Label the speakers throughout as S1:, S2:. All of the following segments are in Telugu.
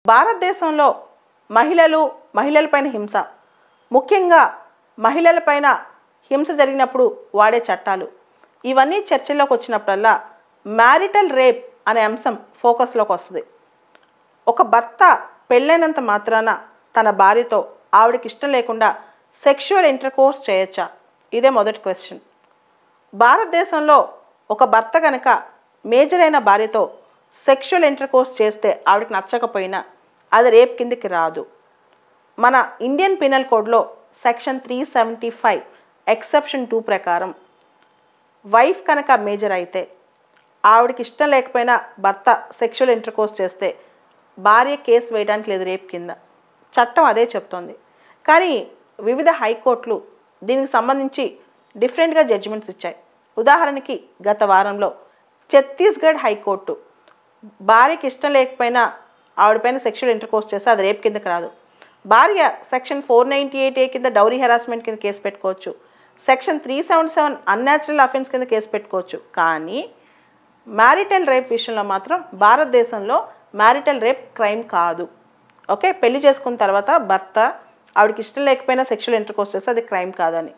S1: భారతదేశంలో మహిళలపైన హింస, ముఖ్యంగా మహిళలపైన హింస జరిగినప్పుడు వాడే చట్టాలు, ఇవన్నీ చర్చల్లోకి వచ్చినప్పుడల్లా మ్యారిటల్ రేప్ అనే అంశం ఫోకస్లోకి వస్తుంది. ఒక భర్త పెళ్ళైనంత మాత్రాన తన భార్యతో ఆవిడకి ఇష్టం లేకుండా సెక్షువల్ ఇంటర్కోర్స్ చేయొచ్చా? ఇదే మొదటి క్వశ్చన్. భారతదేశంలో ఒక భర్త కనుక మేజర్ అయిన భార్యతో సెక్షువల్ ఇంటర్కోర్స్ చేస్తే ఆవిడకి నచ్చకపోయినా అది రేప్ కిందకి రాదు. మన ఇండియన్ పీనల్ కోడ్లో సెక్షన్ 375 ఎక్సెప్షన్ 2 ప్రకారం వైఫ్ కనుక మేజర్ అయితే ఆవిడకి ఇష్టం లేకపోయినా భర్త సెక్షువల్ ఇంటర్కోర్స్ చేస్తే భార్య కేసు వేయడానికి లేదు రేప్ కింద. చట్టం అదే చెప్తోంది. కానీ వివిధ హైకోర్టులు దీనికి సంబంధించి డిఫరెంట్గా జడ్జిమెంట్స్ ఇచ్చాయి. ఉదాహరణకి గత వారంలో ఛత్తీస్గఢ్ హైకోర్టు భార్యకి ఇష్టం లేకపోయినా ఆవిడపైన సెక్షువల్ ఇంటర్కోర్స్ చేస్తే అది రేప్ కిందకి రాదు. భార్య సెక్షన్ 498A కింద డౌరీ హెరాస్మెంట్ కింద కేసు పెట్టుకోవచ్చు, సెక్షన్ 377 అన్యాచురల్ అఫెన్స్ కింద కేసు పెట్టుకోవచ్చు. కానీ మ్యారిటల్ రేప్ విషయంలో మాత్రం భారతదేశంలో మ్యారిటల్ రేప్ క్రైమ్ కాదు. ఓకే, పెళ్లి చేసుకున్న తర్వాత భర్త ఆవిడకి ఇష్టం లేకపోయినా సెక్షువల్ ఇంటర్కోర్స్ చేస్తే అది క్రైమ్ కాదని.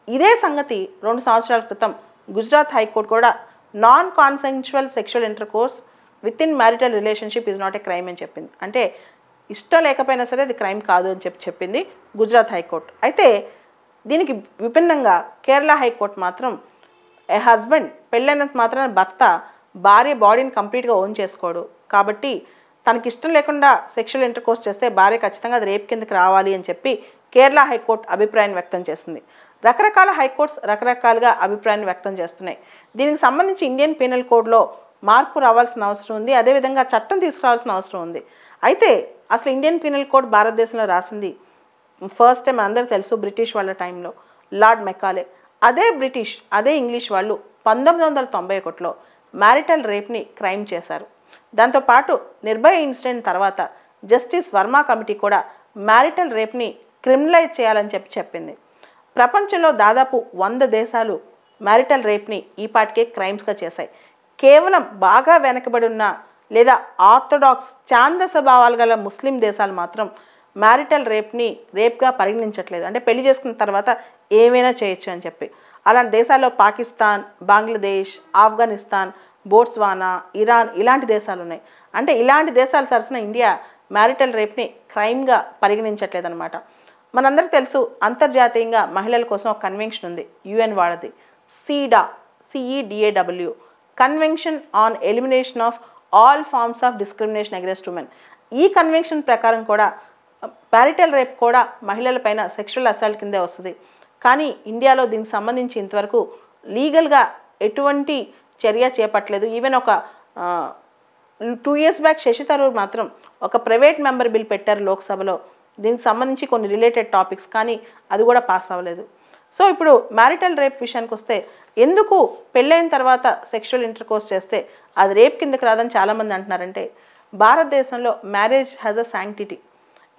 S1: ఇదే సంగతి 2 సంవత్సరాల క్రితం గుజరాత్ హైకోర్టు కూడా non consensual sexual intercourse with in marital relationship is not a crime అని చెప్పింది. అంటే ఇష్టం లేకపోయినా సరే అది క్రైమ్ కాదు అని చెప్పింది గుజరాత్ హైకోర్టు. అయితే దీనికి విభిన్నంగా కేరళ హైకోర్టు మాత్రం ఏ హస్బెండ్ పెళ్ళైనంత మాత్రాన భర్త భార్య బాడీని కంప్లీట్గా ఓన్ చేసుకోడు, కాబట్టి తనకి ఇష్టం లేకుండా సెక్షువల్ ఇంటర్కోర్స్ చేస్తే భార్య ఖచ్చితంగా అది రేప్ కిందకి రావాలి అని చెప్పి కేరళ హైకోర్టు అభిప్రాయాన్ని వ్యక్తం చేసింది. రకరకాల హైకోర్ట్స్ రకరకాలుగా అభిప్రాయాన్ని వ్యక్తం చేస్తున్నాయి. దీనికి సంబంధించి ఇండియన్ పీనల్ కోడ్లో మార్పు రావాల్సిన అవసరం ఉంది, అదేవిధంగా చట్టం తీసుకురావాల్సిన అవసరం ఉంది. అయితే అసలు ఇండియన్ పీనల్ కోడ్ భారతదేశంలో రాసింది ఫస్ట్ టైం అందరూ తెలుసు బ్రిటిష్ వాళ్ళ టైంలో లార్డ్ మెకాలే. అదే ఇంగ్లీష్ వాళ్ళు 1991లో మ్యారిటల్ రేప్ని క్రైమ్ చేశారు. దాంతోపాటు నిర్భయ ఇన్సిడెంట్ తర్వాత జస్టిస్ వర్మ కమిటీ కూడా మ్యారిటల్ రేప్ని క్రిమినలైజ్ చేయాలని చెప్పింది. ప్రపంచంలో దాదాపు 100 దేశాలు మ్యారిటల్ రేప్ని ఈపాటికే క్రైమ్స్గా చేశాయి. కేవలం బాగా వెనకబడి ఉన్న లేదా ఆర్థోడాక్స్ ఛాంద స్వభావాలు గల ముస్లిం దేశాలు మాత్రం మ్యారిటల్ రేప్ని రేప్గా పరిగణించట్లేదు. అంటే పెళ్లి చేసుకున్న తర్వాత ఏమైనా చేయొచ్చు అని చెప్పి. అలాంటి దేశాల్లో పాకిస్తాన్, బంగ్లాదేశ్, ఆఫ్ఘనిస్తాన్, బోట్స్వానా, ఇరాన్ ఇలాంటి దేశాలు ఉన్నాయి. అంటే ఇలాంటి దేశాలు సరసన ఇండియా మ్యారిటల్ రేప్ని క్రైమ్గా పరిగణించట్లేదు అనమాట. మనందరికీ తెలుసు అంతర్జాతీయంగా మహిళల కోసం ఒక కన్వెన్షన్ ఉంది, UN వాడది, CEDAW, convention on elimination of all forms of discrimination against women. ఈ కన్వెన్షన్ ప్రకారం కూడా మ్యారిటల్ రేప్ కూడా మహిళలపైన సెక్షువల్ అసాల్ట్ కిందే వస్తుంది. కానీ ఇండియాలో దీనికి సంబంధించి ఇంతవరకు లీగల్గా ఎటువంటి చర్య చేపట్టలేదు. ఈవెన్ ఒక 2 years బ్యాక్ శశి థరూర్ మాత్రం ఒక ప్రైవేట్ మెంబర్ బిల్ పెట్టారు లోక్సభలో దీనికి సంబంధించి కొన్ని రిలేటెడ్ టాపిక్స్, కానీ అది కూడా పాస్ అవ్వలేదు. సో ఇప్పుడు మ్యారిటల్ రేప్ విషయానికి వస్తే ఎందుకు పెళ్ళైన తర్వాత సెక్షువల్ ఇంటర్కోర్స్ చేస్తే అది రేప్ కిందకి రాదని చాలామంది అంటున్నారంటే భారతదేశంలో మ్యారేజ్ హ్యాజ్ అ శాంక్టిటీ.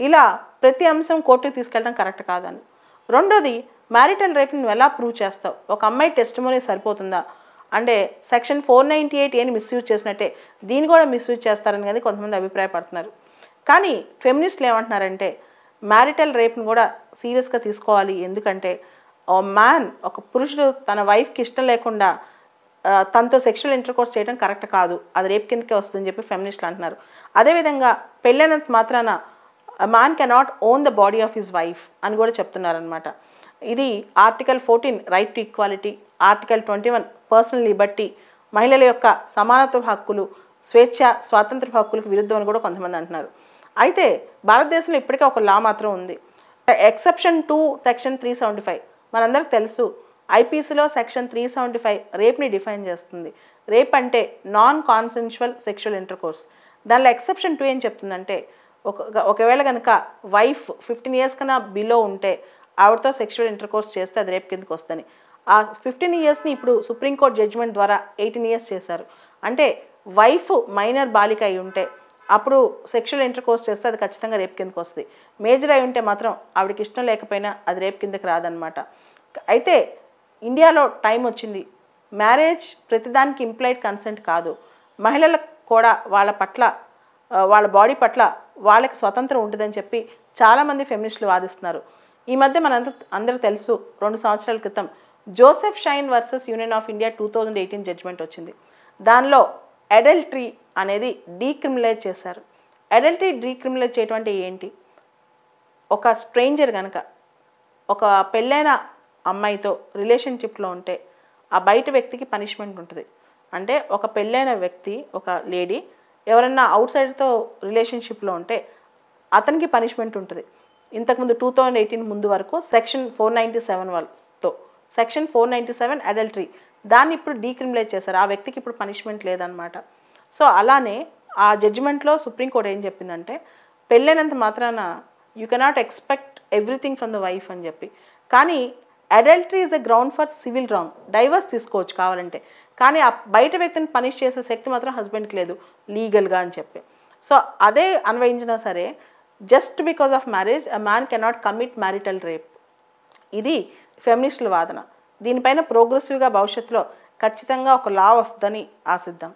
S1: ఇలా ప్రతి అంశం కోర్టుకి తీసుకెళ్ళడం కరెక్ట్ కాదని. రెండోది, మ్యారిటల్ రేప్ని నువ్వు ఎలా ప్రూవ్ చేస్తావు? ఒక అమ్మాయి టెస్టిమోనీ సరిపోతుందా? అంటే సెక్షన్ 498Aని మిస్యూజ్ చేసినట్టే దీన్ని కూడా మిస్యూజ్ చేస్తారని కానీ కొంతమంది అభిప్రాయపడుతున్నారు. కానీ ఫెమినిస్టులు ఏమంటున్నారంటే మ్యారిటల్ రేప్ని కూడా సీరియస్గా తీసుకోవాలి. ఎందుకంటే ఒక పురుషుడు తన వైఫ్కి ఇష్టం లేకుండా తనతో సెక్షువల్ ఇంటర్కోర్స్ చేయడం కరెక్ట్ కాదు, అది రేప్ కిందకే వస్తుందని చెప్పి ఫెమినిస్టులు అంటున్నారు. అదేవిధంగా పెళ్ళైనంత మాత్రాన man cannot own the body of his wife అని కూడా చెప్తున్నారనమాట. ఇది article 14 right to equality, article 21 personal Liberty, మహిళల యొక్క సమానత్వ హక్కులు, స్వేచ్ఛ స్వాతంత్ర హక్కులకు విరుద్ధం అని కూడా కొంతమంది అంటున్నారు. అయితే భారతదేశంలో ఇప్పటికే ఒక లా మాత్రం ఉంది, ఎక్సెప్షన్ 2 సెక్షన్ 375. మనందరికి తెలుసు ఐపీసీలో సెక్షన్ 375 రేప్ని డిఫైన్ చేస్తుంది. రేప్ అంటే నాన్ కాన్సెన్షువల్ సెక్షువల్ ఇంటర్కోర్స్. దానిలో ఎక్సెప్షన్ 2 ఏం చెప్తుందంటే ఒకవేళ కనుక వైఫ్ 15 years కన్నా బిలో ఉంటే ఆవిడతో సెక్షువల్ ఇంటర్కోర్స్ చేస్తే అది రేప్ కిందకి వస్తుంది. ఆ 15 yearsని ఇప్పుడు సుప్రీంకోర్టు జడ్జిమెంట్ ద్వారా 18 years చేశారు. అంటే వైఫ్ మైనర్ బాలిక అయి ఉంటే అప్పుడు సెక్షువల్ ఇంటర్కోర్స్ చేస్తే అది ఖచ్చితంగా రేప్ కిందకి వస్తుంది. మేజర్ అయి ఉంటే మాత్రం ఆవిడకి ఇష్టం లేకపోయినా అది రేప్ కిందకి రాదనమాట. అయితే ఇండియాలో టైం వచ్చింది, మ్యారేజ్ ప్రతిదానికి ఇంప్లైడ్ కన్సెంట్ కాదు, మహిళలకు కూడా వాళ్ళ పట్ల వాళ్ళ బాడీ పట్ల వాళ్ళకి స్వతంత్రం ఉంటుందని చెప్పి చాలామంది ఫెమినిస్టులు వాదిస్తున్నారు. ఈ మధ్య అందరూ తెలుసు, 2 సంవత్సరాల క్రితం Joseph Shine versus Union of India 2018 judgment వచ్చింది. దానిలో అడల్టరీ అనేది డీక్రిమినలైజ్ చేశారు. అడల్టరీ డీక్రిమినలైజ్ చేయటం అంటే ఏంటి? ఒక స్ట్రేంజర్ కనుక ఒక పెళ్ళైన అమ్మాయితో రిలేషన్షిప్లో ఉంటే ఆ బయట వ్యక్తికి పనిష్మెంట్ ఉంటుంది. అంటే ఒక పెళ్ళైన వ్యక్తి, ఒక లేడీ ఎవరన్నా అవుట్ సైడ్తో రిలేషన్షిప్లో ఉంటే అతనికి పనిష్మెంట్ ఉంటుంది. ఇంతకుముందు 2018 ముందు వరకు సెక్షన్ 497 వాళ్ళతో సెక్షన్ 497 అడల్టరీ, దాన్ని ఇప్పుడు డీక్రిమినలైజ్ చేశారు. ఆ వ్యక్తికి ఇప్పుడు పనిష్మెంట్ లేదనమాట. సో అలానే ఆ జడ్జిమెంట్లో సుప్రీంకోర్టు ఏం చెప్పిందంటే, పెళ్ళైనంత మాత్రాన you cannot expect everything from the wife అని చెప్పి. కానీ adultery is the ground for civil wrong, divorce తీసుకోవచ్చు కావాలంటే, కానీ ఆ బయట వ్యక్తిని పనిష్ చేసే శక్తి మాత్రం హస్బెండ్కి లేదు లీగల్గా అని చెప్పి. సో అదే అన్వయించినా సరే, just because of marriage a man cannot commit marital rape. ఇది ఫెమినిస్టుల వాదన. దీనిపైన ప్రోగ్రెసివ్గా భవిష్యత్తులో ఖచ్చితంగా ఒక లా వస్తుందని ఆశిద్దాం.